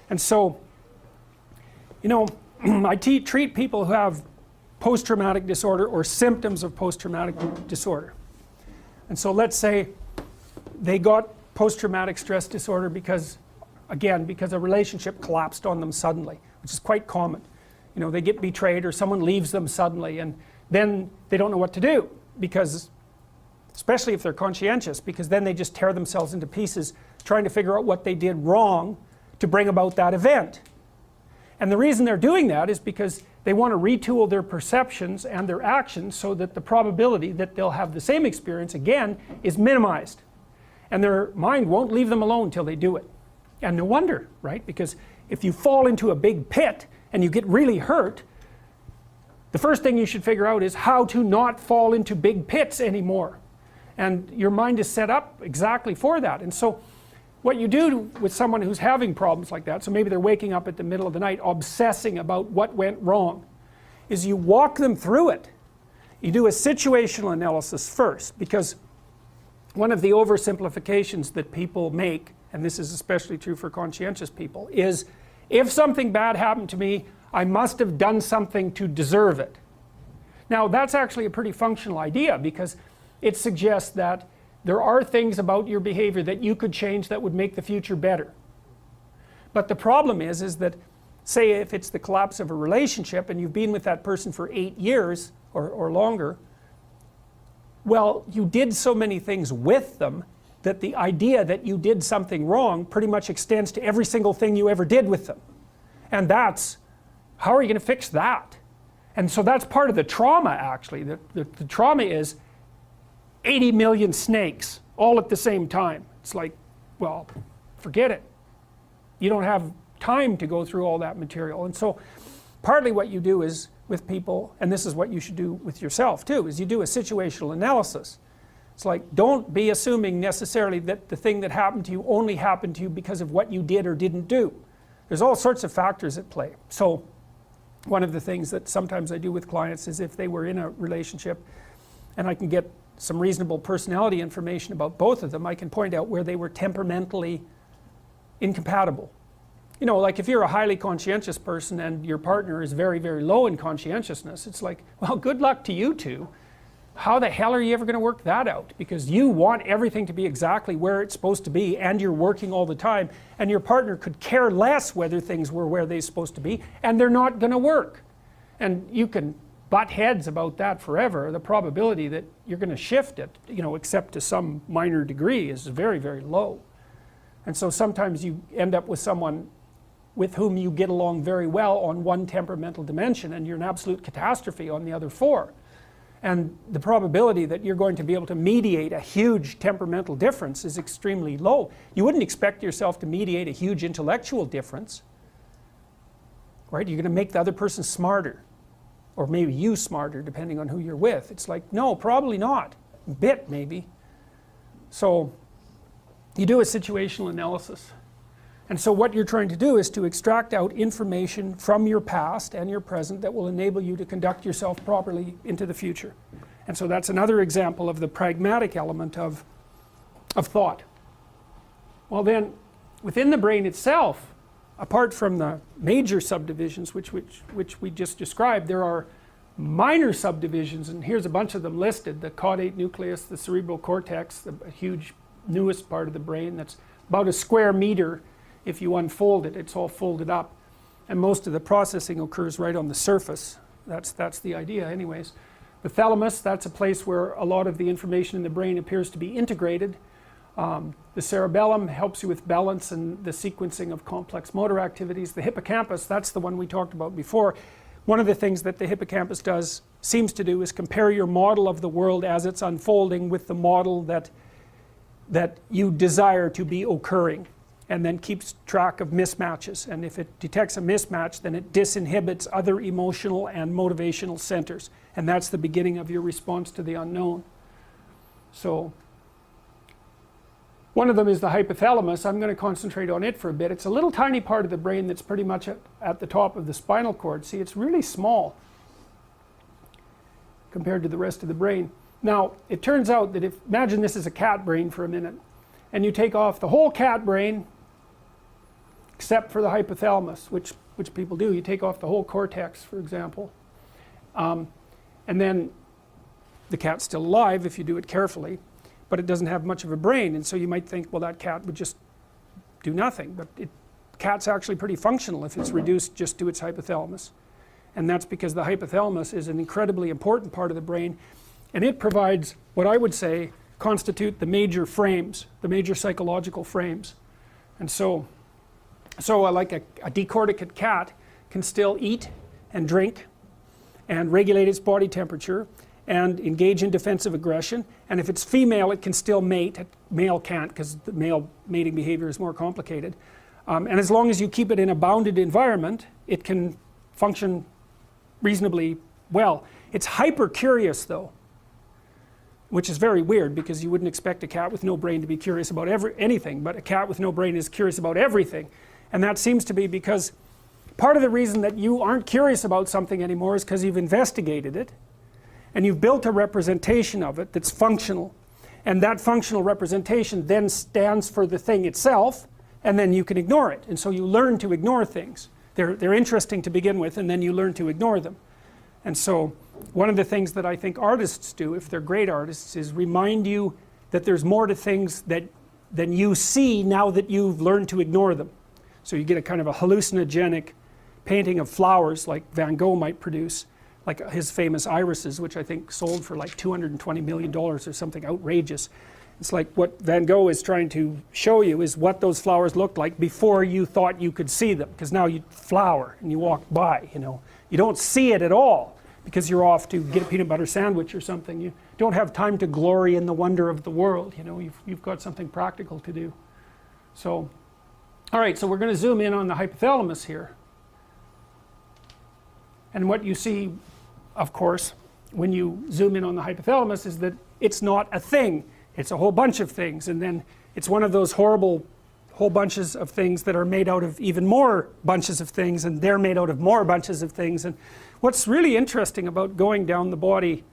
And so, I treat people who have post-traumatic disorder or symptoms of post-traumatic disorder. And so let's say they got post-traumatic stress disorder because a relationship collapsed on them suddenly, which is quite common. They get betrayed or someone leaves them suddenly, and then they don't know what to do, because, especially if they're conscientious, because then they just tear themselves into pieces trying to figure out what they did wrong to bring about that event. And the reason they're doing that is because they want to retool their perceptions and their actions so that the probability that they'll have the same experience again is minimized. And their mind won't leave them alone till they do it. And no wonder, right? Because if you fall into a big pit and you get really hurt, the first thing you should figure out is how to not fall into big pits anymore. And your mind is set up exactly for that. And so what you do with someone who's having problems like that, so maybe they're waking up at the middle of the night obsessing about what went wrong, is you walk them through it. You do a situational analysis first, because one of the oversimplifications that people make, and this is especially true for conscientious people, is if something bad happened to me, I must have done something to deserve it. Now that's actually a pretty functional idea, because it suggests that there are things about your behavior that you could change that would make the future better. But the problem is that, say if it's the collapse of a relationship and you've been with that person for 8 years or longer, well, you did so many things with them that the idea that you did something wrong pretty much extends to every single thing you ever did with them. And that's, how are you going to fix that? And so that's part of the trauma, actually. The trauma is 80 million snakes all at the same time. It's like, well, forget it. You don't have time to go through all that material. And so partly what you do is with people, and this is what you should do with yourself too, is you do a situational analysis. It's like, don't be assuming necessarily that the thing that happened to you only happened to you because of what you did or didn't do. There's all sorts of factors at play. So one of the things that sometimes I do with clients is, if they were in a relationship and I can get some reasonable personality information about both of them, I can point out where they were temperamentally incompatible. Like if you're a highly conscientious person and your partner is very, very low in conscientiousness, it's like, well, good luck to you two. How the hell are you ever going to work that out? Because you want everything to be exactly where it's supposed to be, and you're working all the time, and your partner could care less whether things were where they're supposed to be, and they're not going to work. And you can butt heads about that forever. The probability that you're going to shift it, except to some minor degree, is very, very low. And so sometimes you end up with someone with whom you get along very well on one temperamental dimension, and you're an absolute catastrophe on the other 4. And the probability that you're going to be able to mediate a huge temperamental difference is extremely low. You wouldn't expect yourself to mediate a huge intellectual difference, right? You're going to make the other person smarter, or maybe you smarter, depending on who you're with. It's like, no, probably not. A bit, maybe. So you do a situational analysis. And so what you're trying to do is to extract out information from your past and your present that will enable you to conduct yourself properly into the future. And so that's another example of the pragmatic element of thought. Well then, within the brain itself, apart from the major subdivisions which we just described, there are minor subdivisions, and here's a bunch of them listed: the caudate nucleus, the cerebral cortex, the huge newest part of the brain that's about a square meter. If you unfold it, it's all folded up, and most of the processing occurs right on the surface. That's the idea anyways. The thalamus, that's a place where a lot of the information in the brain appears to be integrated. The cerebellum helps you with balance and the sequencing of complex motor activities. The hippocampus, that's the one we talked about before. One of the things that the hippocampus seems to do is compare your model of the world as it's unfolding with the model that you desire to be occurring, and then keeps track of mismatches. And if it detects a mismatch, then it disinhibits other emotional and motivational centers. And that's the beginning of your response to the unknown. So one of them is the hypothalamus. I'm going to concentrate on it for a bit. It's a little tiny part of the brain that's pretty much at the top of the spinal cord. See, it's really small compared to the rest of the brain. Now, it turns out that imagine this is a cat brain for a minute, and you take off the whole cat brain, except for the hypothalamus, which people do. You take off the whole cortex, for example, and then the cat's still alive if you do it carefully, but it doesn't have much of a brain, and so you might think, well, that cat would just do nothing, but cat's actually pretty functional if it's reduced just to its hypothalamus, and that's because the hypothalamus is an incredibly important part of the brain, and it provides what I would say constitute the major frames, the major psychological frames. And so like a decorticate cat can still eat and drink and regulate its body temperature and engage in defensive aggression, and if it's female it can still mate. Male can't, because the male mating behavior is more complicated, and as long as you keep it in a bounded environment it can function reasonably well. It's hyper curious though, which is very weird, because you wouldn't expect a cat with no brain to be curious about anything, but a cat with no brain is curious about everything, and that seems to be because part of the reason that you aren't curious about something anymore is because you've investigated it and you've built a representation of it that's functional, and that functional representation then stands for the thing itself, and then you can ignore it, and so you learn to ignore things. They're interesting to begin with, and then you learn to ignore them. And so one of the things that I think artists do, if they're great artists, is remind you that there's more to things than you see now that you've learned to ignore them. So you get a kind of a hallucinogenic painting of flowers like Van Gogh might produce, like his famous irises, which I think sold for like $220 million or something outrageous. It's like what Van Gogh is trying to show you is what those flowers looked like before you thought you could see them, because now you flower and you walk by, you know. You don't see it at all because you're off to get a peanut butter sandwich or something. You don't have time to glory in the wonder of the world, you know. You've got something practical to do. So, all right, so we're going to zoom in on the hypothalamus here. And what you see, of course, when you zoom in on the hypothalamus is that it's not a thing. It's a whole bunch of things, and then it's one of those horrible whole bunches of things that are made out of even more bunches of things, and they're made out of more bunches of things. And what's really interesting about going down the body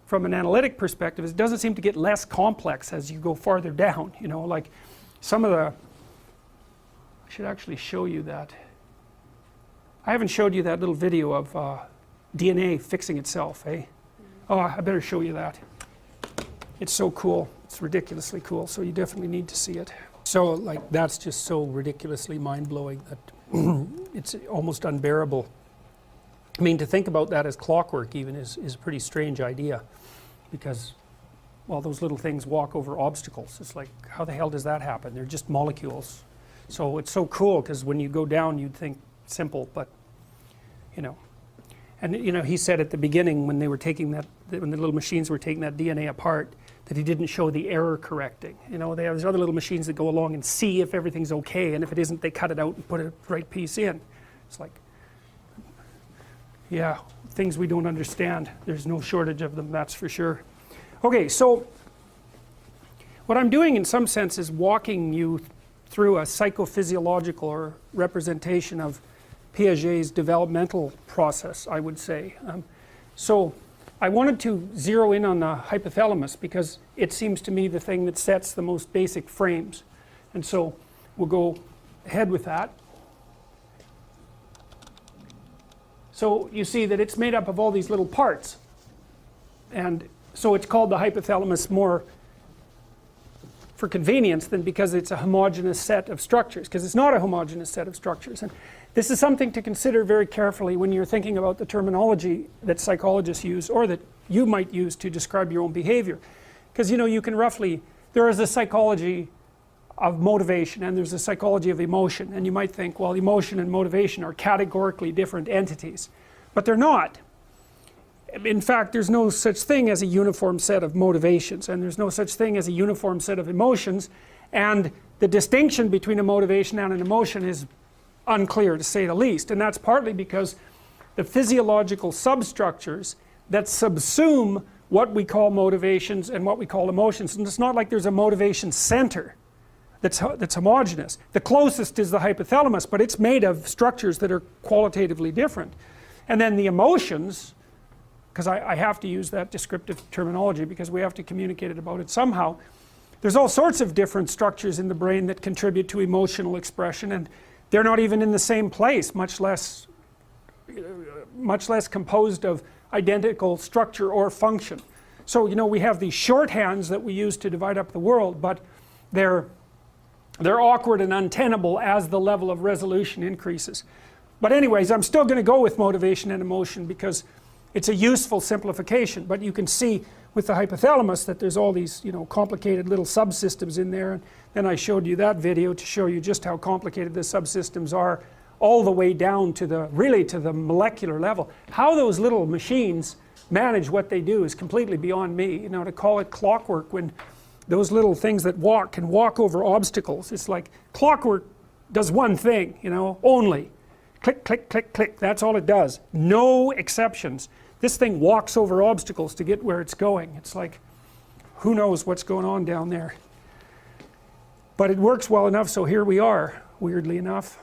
from an analytic perspective is it doesn't seem to get less complex as you go farther down, you know. Like some of the, I should actually show you that. I haven't showed you that little video of DNA fixing itself, eh? Oh, I better show you that. It's so cool. It's ridiculously cool, so you definitely need to see it. So like that's just so ridiculously mind-blowing that it's almost unbearable. I mean, to think about that as clockwork even is a pretty strange idea, because, well, those little things walk over obstacles. It's like, how the hell does that happen? They're just molecules. So it's so cool, because when you go down you'd think simple, but you know. And you know, he said at the beginning when they were taking that, when the little machines were taking that DNA apart, that he didn't show the error correcting. You know, there's other little machines that go along and see if everything's okay, and if it isn't, they cut it out and put a right piece in. It's like, yeah, things we don't understand. There's no shortage of them, that's for sure. Okay, so what I'm doing in some sense is walking you through a psychophysiological or representation of Piaget's developmental process, I would say. So I wanted to zero in on the hypothalamus because it seems to me the thing that sets the most basic frames. And so we'll go ahead with that. So you see that it's made up of all these little parts. And so it's called the hypothalamus more for convenience than because it's a homogeneous set of structures, because it's not a homogeneous set of structures. And this is something to consider very carefully when you're thinking about the terminology that psychologists use, or that you might use to describe your own behavior. Because you know, you can roughly, there is a psychology of motivation and there's a psychology of emotion, and you might think, well, emotion and motivation are categorically different entities, but they're not. In fact, there's no such thing as a uniform set of motivations, and there's no such thing as a uniform set of emotions, and the distinction between a motivation and an emotion is unclear, to say the least. And that's partly because the physiological substructures that subsume what we call motivations and what we call emotions, and it's not like there's a motivation center that's homogeneous. The closest is the hypothalamus, but it's made of structures that are qualitatively different. And then the emotions, because I have to use that descriptive terminology because we have to communicate about it somehow, there's all sorts of different structures in the brain that contribute to emotional expression, and they're not even in the same place, much less composed of identical structure or function. So we have these shorthands that we use to divide up the world, but they're awkward and untenable as the level of resolution increases. But anyways, I'm still going to go with motivation and emotion because it's a useful simplification. But you can see with the hypothalamus that there's all these complicated little subsystems in there. And then I showed you that video to show you just how complicated the subsystems are, all the way down to the molecular level. How those little machines manage what they do is completely beyond me. To call it clockwork when those little things that can walk over obstacles. It's like clockwork does one thing, only. Click, click, click, click. That's all it does. No exceptions. This thing walks over obstacles to get where it's going. It's like, who knows what's going on down there. But it works well enough, so here we are, weirdly enough.